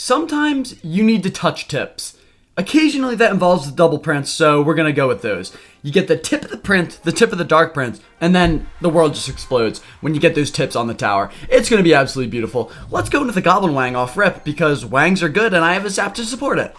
Sometimes you need to touch tips. Occasionally that involves the double prince, so we're gonna go with those. You get the tip of the prince, the tip of the dark prince, and then the world just explodes when you get those tips on the tower. It's gonna be absolutely beautiful. Let's go into the Goblin Wang off rip, because Wangs are good and I have a zap to support it.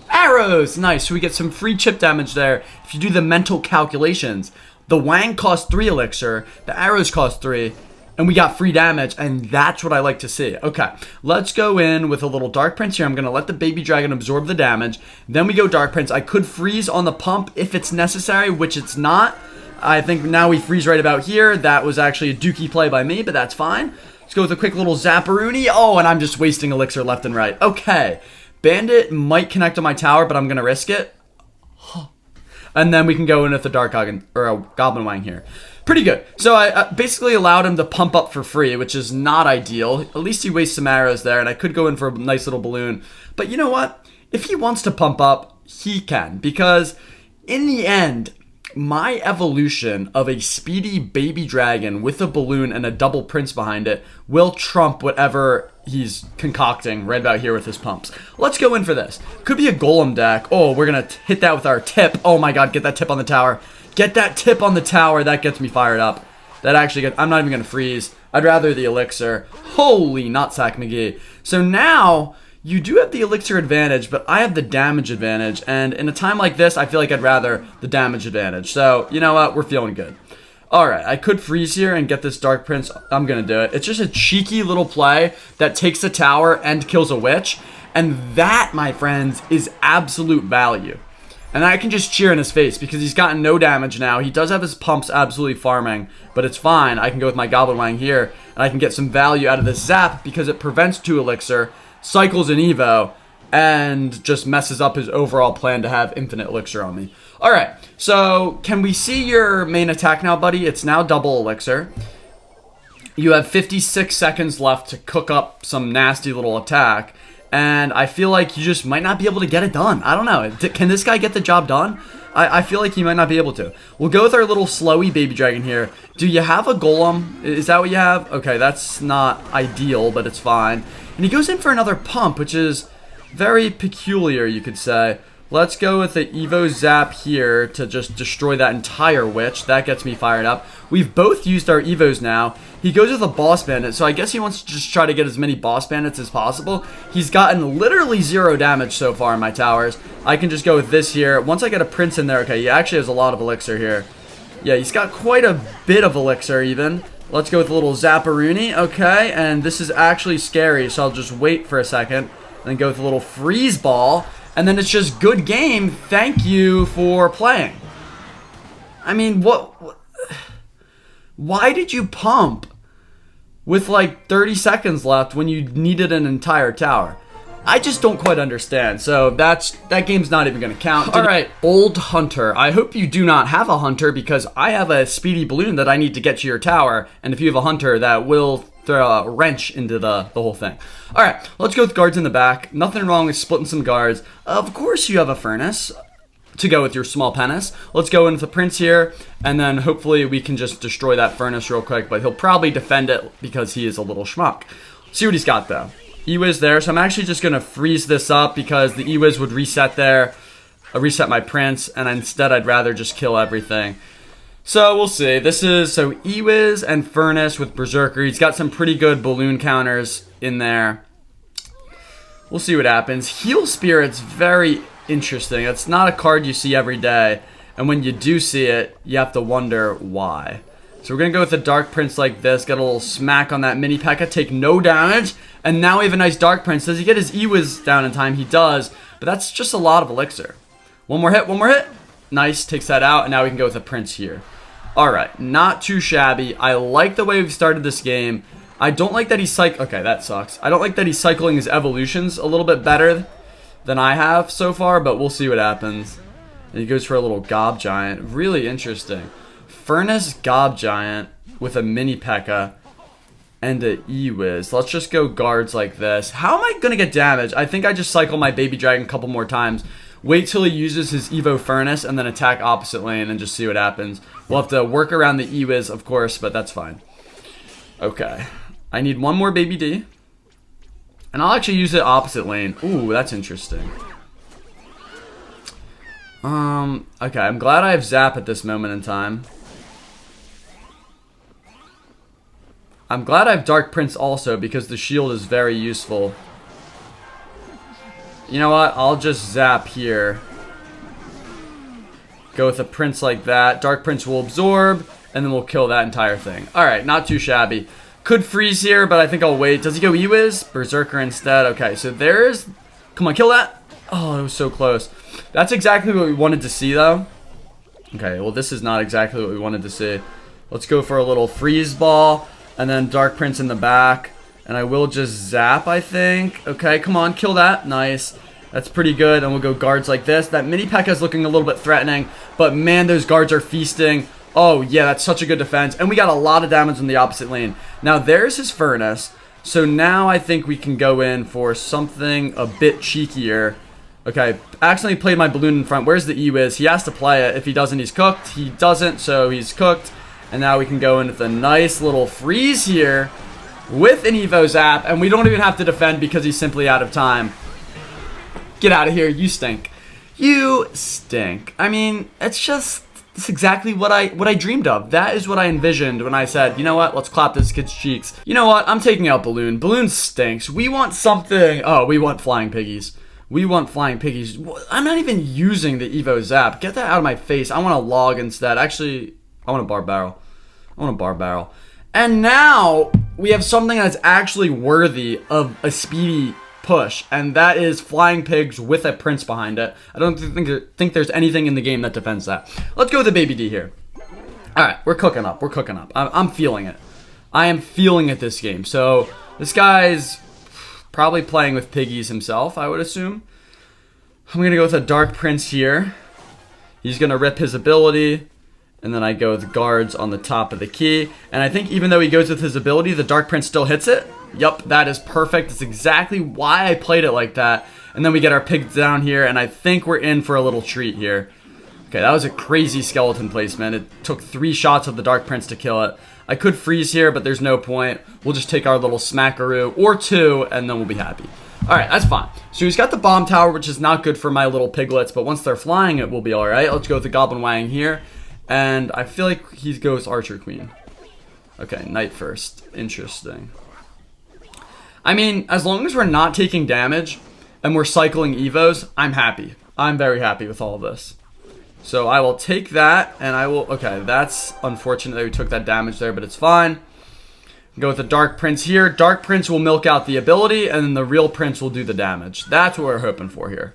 Arrows! Nice, so we get some free chip damage there if you do the mental calculations. The Wang costs 3 elixir, the arrows cost 3, and we got free damage, and that's what I like to see. Okay, let's go in with a little Dark Prince here. I'm going to let the Baby Dragon absorb the damage. Then we go Dark Prince. I could freeze on the pump if it's necessary, which it's not. I think now we freeze right about here. That was actually a dookie play by me, but that's fine. Let's go with a quick little Zapparoonie. Oh, and I'm just wasting elixir left and right. Okay, Bandit might connect on my tower, but I'm going to risk it. And then we can go in with the Goblin Wang here. Pretty good. So I basically allowed him to pump up for free, which is not ideal. At least he wastes some arrows there, and I could go in for a nice little balloon. But you know what? If he wants to pump up, he can. Because in the end, my evolution of a speedy baby dragon with a balloon and a double prince behind it will trump whatever he's concocting right about here with his pumps. Let's go in for this. Could be a golem deck. Oh, we're going to hit that with our tip. Oh my god, get that tip on the tower. Get that tip on the tower. That gets me fired up. That actually gets... I'm not even going to freeze. I'd rather the elixir. Holy nutsack McGee. So now, you do have the elixir advantage, but I have the damage advantage. And in a time like this, I feel like I'd rather the damage advantage. So, you know what? We're feeling good. Alright, I could freeze here and get this Dark Prince. I'm going to do it. It's just a cheeky little play that takes the tower and kills a witch. And that, my friends, is absolute value. And I can just cheer in his face because he's gotten no damage now. He does have his pumps absolutely farming, but it's fine. I can go with my Goblin Wang here, and I can get some value out of this zap because it prevents 2 elixir, cycles an evo, and just messes up his overall plan to have infinite elixir on me. Alright, so can we see your main attack now, buddy? It's now double elixir. You have 56 seconds left to cook up some nasty little attack. And I feel like you just might not be able to get it done. I don't know. Can this guy get the job done? I feel like he might not be able to. We'll go with our little slowy baby dragon here. Do you have a golem? Is that what you have? Okay, that's not ideal, but it's fine. And he goes in for another pump, which is very peculiar, you could say. Let's go with the Evo Zap here to just destroy that entire witch. That gets me fired up. We've both used our Evos now. He goes with a Boss Bandit, so I guess he wants to just try to get as many Boss Bandits as possible. He's gotten literally 0 damage so far in my towers. I can just go with this here. Once I get a Prince in there, okay, he actually has a lot of elixir here. Yeah, he's got quite a bit of elixir even. Let's go with a little Zapparoonie, okay, and this is actually scary, so I'll just wait for a second. And then go with a little Freeze Ball. And then it's just good game. Thank you for playing. I mean, what? Why did you pump with like 30 seconds left when you needed an entire tower? I just don't quite understand. So that game's not even going to count. All right, Old Hunter. I hope you do not have a Hunter because I have a speedy balloon that I need to get to your tower. And if you have a Hunter, that will throw a wrench into the whole thing. All right, let's go with guards in the back. Nothing wrong with splitting some guards. Of course you have a furnace to go with your small penis. Let's go in with the prince here, and then hopefully we can just destroy that furnace real quick, but he'll probably defend it because he is a little schmuck. See what he's got though. Ewiz there, so I'm actually just going to freeze this up because the Ewiz would reset there, reset my prince, and instead I'd rather just kill everything. So we'll see. This is so Ewiz and Furnace with Berserker. He's got some pretty good balloon counters in there. We'll see what happens. Heal Spirit's very interesting. It's not a card you see every day. And when you do see it, you have to wonder why. So we're going to go with the Dark Prince like this. Get a little smack on that mini P.E.K.K.A. Take no damage. And now we have a nice Dark Prince. Does he get his Ewiz down in time? He does. But that's just a lot of elixir. One more hit. One more hit. Nice. Takes that out. And now we can go with a Prince here. Alright, not too shabby. I like the way we've started this game. I don't like that he's okay, that sucks. I don't like that he's cycling his evolutions a little bit better than I have so far, but we'll see what happens. And he goes for a little Gob Giant. Really interesting. Furnace Gob Giant with a mini P.E.K.K.A. and a Ewiz. Let's just go guards like this. How am I going to get damage? I think I just cycle my baby dragon a couple more times. Wait till he uses his Evo Furnace and then attack opposite lane and just see what happens. We'll have to work around the Ewiz, of course, but that's fine. Okay. I need one more Baby D. And I'll actually use it opposite lane. Ooh, that's interesting. Okay, I'm glad I have Zap at this moment in time. I'm glad I have Dark Prince also, because the shield is very useful. You know what? I'll just Zap here. Go with a Prince like that. Dark Prince will absorb, and then we'll kill that entire thing. Alright, not too shabby. Could freeze here, but I think I'll wait. Does he go Ewiz? Berserker instead. Okay, so there's... Come on, kill that. Oh, it was so close. That's exactly what we wanted to see, though. Okay, well, this is not exactly what we wanted to see. Let's go for a little freeze ball, and then Dark Prince in the back. And I will just Zap, I think. Okay, come on, kill that. Nice. That's pretty good, and we'll go guards like this. That mini P.E.K.K.A is looking a little bit threatening, but man, those guards are feasting. Oh, yeah, that's such a good defense. And we got a lot of damage in the opposite lane. Now, there's his Furnace. So now I think we can go in for something a bit cheekier. Okay, accidentally played my balloon in front. Where's the Ewiz? He has to play it. If he doesn't, he's cooked. He doesn't, so he's cooked. And now we can go in with a nice little freeze here with an Evo Zap. And we don't even have to defend because he's simply out of time. Get out of here. You stink. You stink. I mean, it's exactly what I dreamed of. That is what I envisioned when I said, you know what, let's clap this kid's cheeks. You know what, I'm taking out Balloon. Balloon stinks. We want something. Oh, we want Flying Piggies. We want Flying Piggies. I'm not even using the Evo Zap. Get that out of my face. I want a log instead. Actually, I want a bar barrel. I want a bar barrel. And now we have something that's actually worthy of a speedy push, and that is Flying Pigs with a Prince behind it. I don't think there's anything in the game that defends that. Let's go with the Baby D here. Alright, we're cooking up. We're cooking up. I'm feeling it. I am feeling it this game. So, this guy's probably playing with piggies himself, I would assume. I'm going to go with a Dark Prince here. He's going to rip his ability, and then I go with guards on the top of the key. And I think even though he goes with his ability, the Dark Prince still hits it. Yup, that is perfect. That's exactly why I played it like that. And then we get our pigs down here, and I think we're in for a little treat here. Okay, that was a crazy skeleton placement. It took 3 shots of the Dark Prince to kill it. I could freeze here, but there's no point. We'll just take our little smackaroo, or 2, and then we'll be happy. Alright, that's fine. So he's got the bomb tower, which is not good for my little piglets, but once they're flying, it will be alright. Let's go with the Goblin Wang here. And I feel like he goes Archer Queen. Okay, Knight first. Interesting. I mean, as long as we're not taking damage and we're cycling Evos, I'm happy. I'm very happy with all of this. So I will take that, and I will... Okay, that's unfortunate that we took that damage there, but it's fine. Go with the Dark Prince here. Dark Prince will milk out the ability, and then the real Prince will do the damage. That's what we're hoping for here.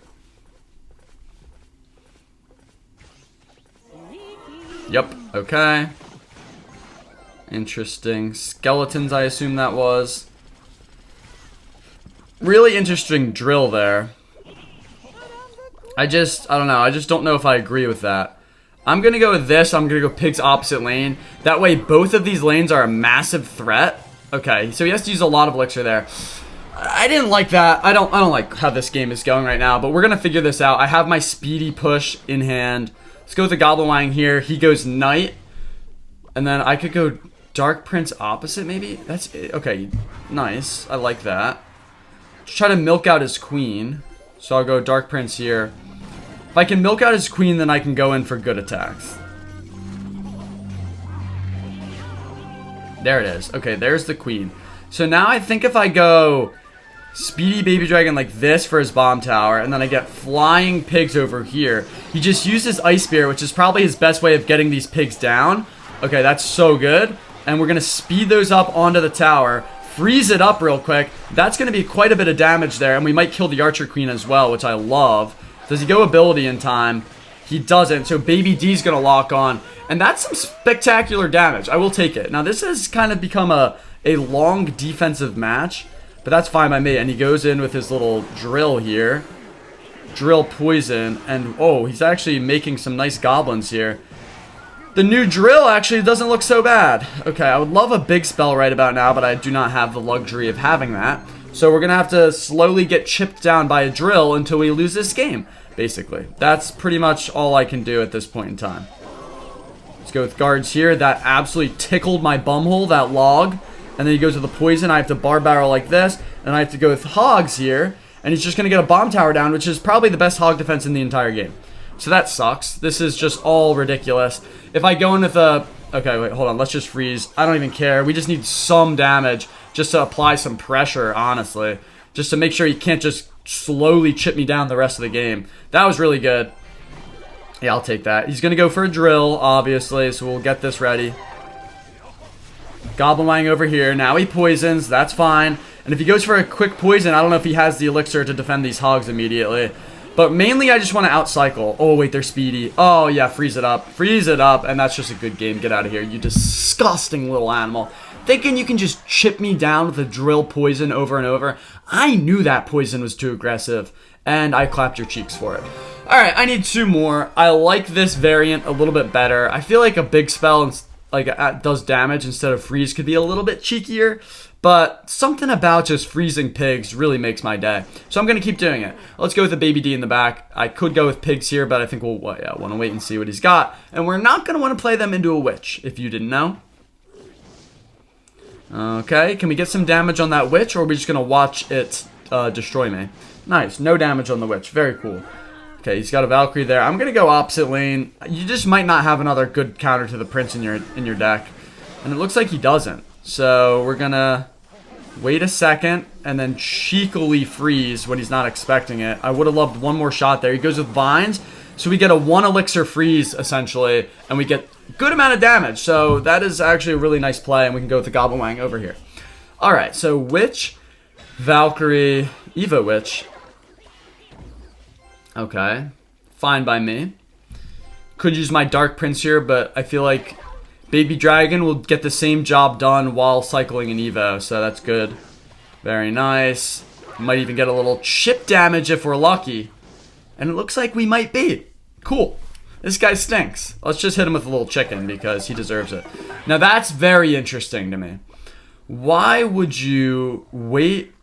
Yep, okay. Interesting. Skeletons, I assume that was. Really interesting drill there. I don't know. I just don't know if I agree with that. I'm going to go with this. I'm going to go Pigs opposite lane. That way both of these lanes are a massive threat. Okay, so he has to use a lot of elixir there. I didn't like that. I don't like how this game is going right now, but we're going to figure this out. I have my speedy push in hand. Let's go with the Goblin Wang here. He goes Knight. And then I could go Dark Prince opposite maybe? That's it. Okay, nice. I like that. Just try to milk out his queen. So I'll go Dark Prince here. If I can milk out his queen, then I can go in for good attacks. There it is. Okay, there's the queen. So now I think if I go Speedy Baby Dragon like this for his bomb tower, and then I get Flying Pigs over here. He just uses Ice Spear, which is probably his best way of getting these pigs down. Okay, that's so good. And we're going to speed those up onto the tower. Freeze it up real quick. That's going to be quite a bit of damage there, and we might kill the Archer Queen as well, which I love. Does he go ability in time? He doesn't, so Baby D's going to lock on. And that's some spectacular damage. I will take it. Now, this has kind of become a long defensive match, but that's fine by me. And he goes in with his little drill here. Drill poison, and oh, he's actually making some nice goblins here. The new drill actually doesn't look so bad. Okay, I would love a big spell right about now, but I do not have the luxury of having that. So we're going to have to slowly get chipped down by a drill until we lose this game, basically. That's pretty much all I can do at this point in time. Let's go with guards here. That absolutely tickled my bumhole, that log. And then he goes with the poison. I have to bar barrel like this. And I have to go with Hogs here. And he's just going to get a bomb tower down, which is probably the best Hog defense in the entire game. So that sucks. This is just all ridiculous. If I go in with a... Okay, wait, hold on. Let's just freeze. I don't even care. We just need some damage just to apply some pressure, honestly. Just to make sure he can't just slowly chip me down the rest of the game. That was really good. Yeah, I'll take that. He's going to go for a drill, obviously, so we'll get this ready. Goblin Wang over here. Now he poisons. That's fine. And if he goes for a quick poison, I don't know if he has the elixir to defend these Hogs immediately. But mainly, I just want to outcycle. Oh, wait, they're speedy. Oh, yeah, freeze it up. Freeze it up, and that's just a good game. Get out of here, you disgusting little animal. Thinking you can just chip me down with a drill poison over and over. I knew that poison was too aggressive, and I clapped your cheeks for it. Alright, I need 2 more. I like this variant a little bit better. I feel like a big spell does damage instead of freeze could be a little bit cheekier. But something about just freezing pigs really makes my day. So I'm going to keep doing it. Let's go with the Baby D in the back. I could go with pigs here, but I think we'll want to wait and see what he's got. And we're not going to want to play them into a witch, if you didn't know. Okay, can we get some damage on that witch, or are we just going to watch it destroy me? Nice, no damage on the witch. Very cool. Okay, he's got a Valkyrie there. I'm going to go opposite lane. You just might not have another good counter to the Prince in your deck. And it looks like he doesn't. So we're going to wait a second and then cheekily freeze when he's not expecting it. I would have loved one more shot there. He goes with Vines. So we get a 1 elixir freeze, essentially. And we get a good amount of damage. So that is actually a really nice play. And we can go with the Goblin Wang over here. Alright, so Witch, Valkyrie, Evo Witch. Okay, fine by me. Could use my Dark Prince here, but I feel like Baby Dragon will get the same job done while cycling an Evo, so that's good. Very nice. Might even get a little chip damage if we're lucky. And it looks like we might be. Cool. This guy stinks. Let's just hit him with a little chicken because he deserves it. Now that's very interesting to me. Why would you wait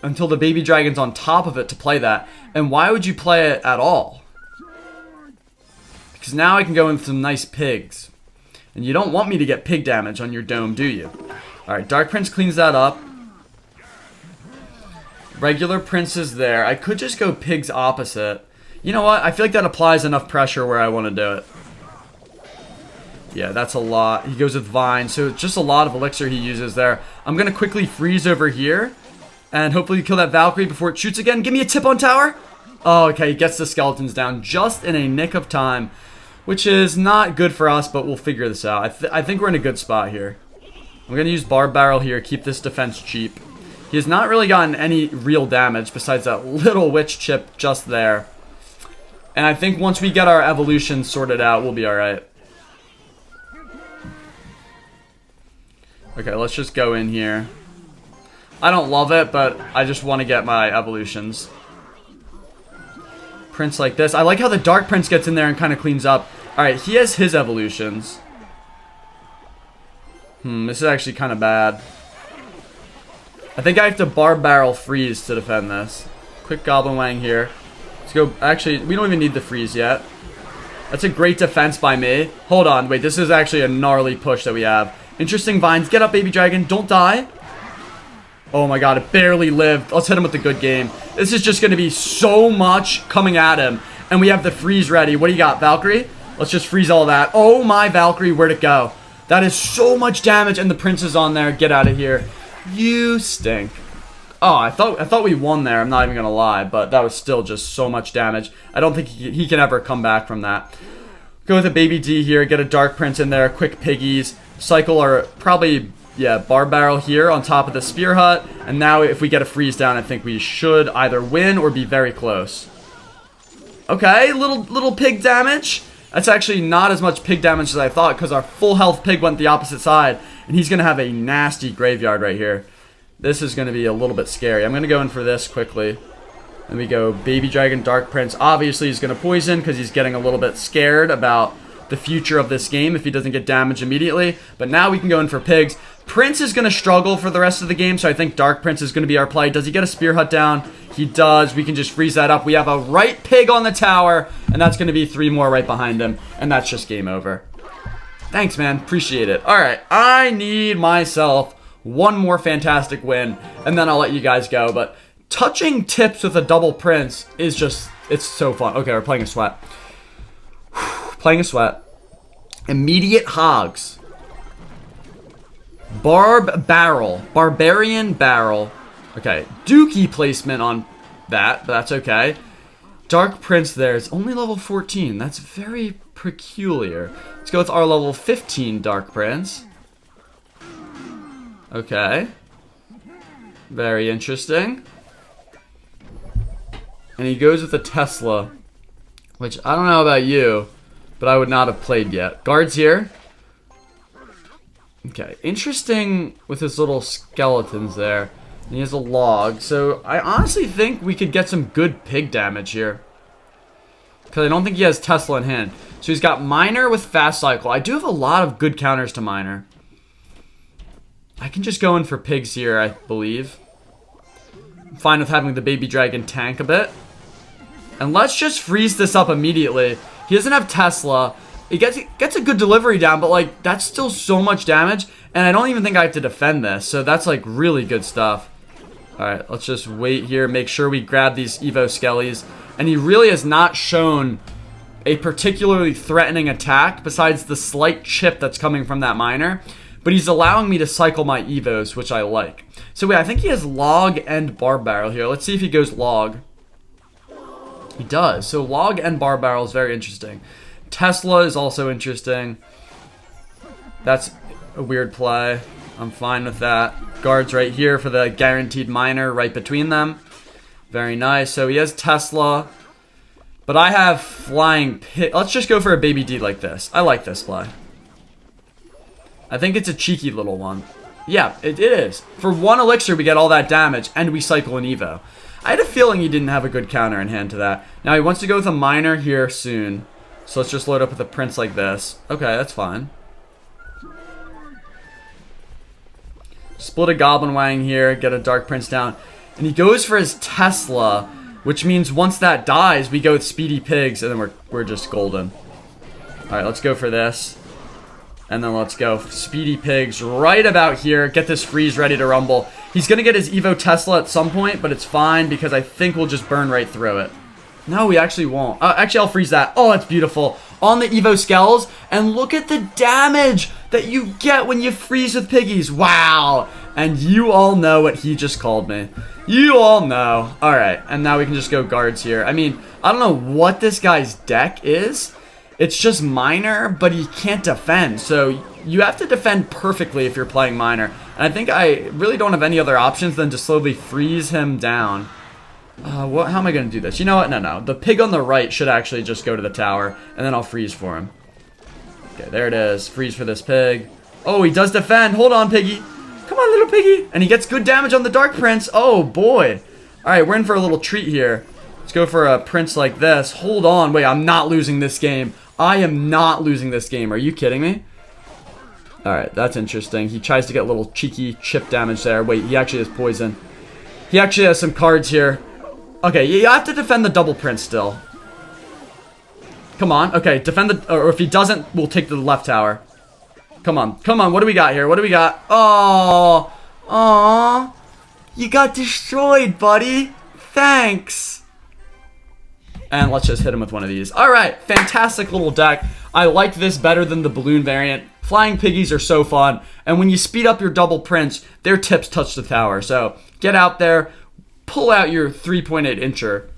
until the Baby Dragon's on top of it to play that? And why would you play it at all? Because now I can go in with some nice pigs. And you don't want me to get pig damage on your dome, do you? Alright, Dark Prince cleans that up. Regular Prince is there. I could just go pigs opposite. You know what? I feel like that applies enough pressure where I want to do it. Yeah, that's a lot. He goes with Vine, so it's just a lot of elixir he uses there. I'm going to quickly freeze over here. And hopefully kill that Valkyrie before it shoots again. Give me a tip on tower. Oh, okay. He gets the skeletons down just in a nick of time. Which is not good for us, but we'll figure this out. I think we're in a good spot here. I'm going to use Barb Barrel here. Keep this defense cheap. He has not really gotten any real damage besides that little witch chip just there. And I think once we get our evolution sorted out, we'll be alright. Okay, let's just go in here. I don't love it, but I just want to get my evolutions. Prince like this. I like how the Dark Prince gets in there and kind of cleans up. Alright, he has his evolutions. This is actually kind of bad. I think I have to Barb Barrel freeze to defend this. Quick Goblin Wang here. Let's go. Actually, we don't even need the freeze yet. That's a great defense by me. Hold on. Wait, this is actually a gnarly push that we have. Interesting Vines. Get up, Baby Dragon. Don't die. Oh my god, it barely lived. Let's hit him with the good game. This is just going to be so much coming at him. And we have the freeze ready. What do you got, Valkyrie? Let's just freeze all that. Oh my Valkyrie, where'd it go? That is so much damage and the Prince is on there. Get out of here. You stink. Oh, I thought we won there. I'm not even going to lie. But that was still just so much damage. I don't think he can ever come back from that. Go with a Baby D here. Get a Dark Prince in there. Quick piggies. Cycle our probably... Yeah, Barb Barrel here on top of the Spear Hut. And now if we get a freeze down, I think we should either win or be very close. Okay, little pig damage. That's actually not as much pig damage as I thought because our full health pig went the opposite side. And he's going to have a nasty graveyard right here. This is going to be a little bit scary. I'm going to go in for this quickly. And we go Baby Dragon, Dark Prince. Obviously, he's going to poison because he's getting a little bit scared about the future of this game if he doesn't get damage immediately. But now we can go in for pigs. Prince is going to struggle for the rest of the game, so I think Dark Prince is going to be our play. Does he get a Spear Hut down? He does. We can just freeze that up. We have a right pig on the tower, and that's going to be 3 more right behind him, and that's just game over. Thanks, man. Appreciate it. All right, I need myself one more fantastic win, and then I'll let you guys go. But touching tips with a double prince is just, it's so fun. Okay, we're playing a sweat. Playing a sweat. Immediate hogs. Barbarian barrel. Okay, dookie placement on that, but that's okay. Dark Prince there is only level 14. That's very peculiar. Let's go with our level 15 Dark Prince. Okay. Very interesting. And he goes with a Tesla, which I don't know about you, but I would not have played yet. Guards here. Okay, interesting with his little skeletons there. And he has a log, so I honestly think we could get some good pig damage here. Because I don't think he has Tesla in hand. So he's got Miner with Fast Cycle. I do have a lot of good counters to Miner. I can just go in for pigs here, I believe. I'm fine with having the baby dragon tank a bit. And let's just freeze this up immediately. He doesn't have Tesla. He gets a good delivery down, but like that's still so much damage. And I don't even think I have to defend this. So that's like really good stuff. Alright, let's just wait here. Make sure we grab these Evo Skellies. And he really has not shown a particularly threatening attack besides the slight chip that's coming from that miner. But he's allowing me to cycle my Evos, which I like. So wait, I think he has log and bar barrel here. Let's see if he goes log. He does. So log and bar barrel is very interesting. Tesla is also interesting. That's a weird play. I'm fine with that. Guards right here for the guaranteed miner right between them. Very nice. So he has Tesla. But I have flying pit. Let's just go for a baby D like this. I like this play. I think it's a cheeky little one. Yeah, it is. For 1 elixir, we get all that damage, and we cycle an Evo. I had a feeling he didn't have a good counter in hand to that. Now, he wants to go with a miner here soon. So let's just load up with a prince like this. Okay, that's fine. Split a Goblin Wang here, get a Dark Prince down. And he goes for his Tesla, which means once that dies, we go with Speedy Pigs, and then we're just golden. Alright, let's go for this. And then let's go Speedy Pigs right about here. Get this freeze ready to rumble. He's going to get his Evo Tesla at some point, but it's fine because I think we'll just burn right through it. No, we actually won't. Actually, I'll freeze that. Oh, that's beautiful. On the Evo Skells. And look at the damage that you get when you freeze with piggies. Wow. And you all know what he just called me. You all know. All right. And now we can just go guards here. I mean, I don't know what this guy's deck is. It's just miner, but he can't defend. So you have to defend perfectly if you're playing miner. And I think I really don't have any other options than to slowly freeze him down. How am I going to do this? You know what? No. The pig on the right should actually just go to the tower, and then I'll freeze for him. Okay, there it is. Freeze for this pig. Oh, he does defend. Hold on, piggy. Come on, little piggy. And he gets good damage on the Dark Prince. Oh, boy. All right, we're in for a little treat here. Let's go for a prince like this. Hold on. Wait, I'm not losing this game. I am not losing this game. Are you kidding me? All right, that's interesting. He tries to get a little cheeky chip damage there. Wait, he actually has poison. He actually has some cards here. Okay, you have to defend the double prince still. Come on. Okay, defend the... Or if he doesn't, we'll take the left tower. Come on. Come on. What do we got here? What do we got? Oh. Aw. You got destroyed, buddy. Thanks. And let's just hit him with one of these. All right. Fantastic little deck. I like this better than the balloon variant. Flying piggies are so fun. And when you speed up your double prince, their tips touch the tower. So get out there. Pull out your 3.8 incher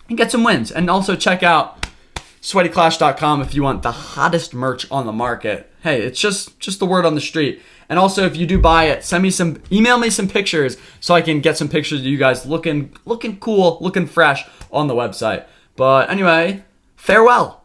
and get some wins. And also check out sweatyclash.com if you want the hottest merch on the market. Hey, it's just the word on the street. And also, if you do buy it, email me some pictures so I can get some pictures of you guys looking cool, looking fresh on the website. But anyway, farewell.